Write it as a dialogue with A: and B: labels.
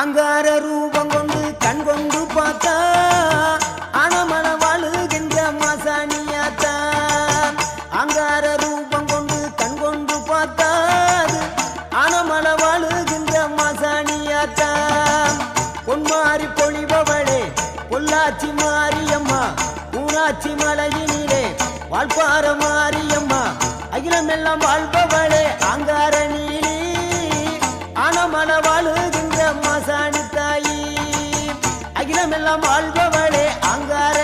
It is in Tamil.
A: அங்கார ரூபம் கொண்டு கண் கொண்டு பார்த்தா அனமன வாழுகின்ற மாசாணியாத்தா. அங்கார ரூபம் கொண்டு கண் கொண்டு பார்த்தா அனமன வாழுகின்ற மாசாணியாத்தா. பொன்மாரி பொழிபவளே பொள்ளாச்சி மாரியம்மா, ஊராட்சி மலையினிலே வாழ்பார மாரியம்மா, அகிலமெல்லாம் வாழ்பவளே அங்கார நீலி, அனமன வாழுகின்ற மாசாணி தாயி, அகிலமெல்லாம் வாழ்பவளே அங்கார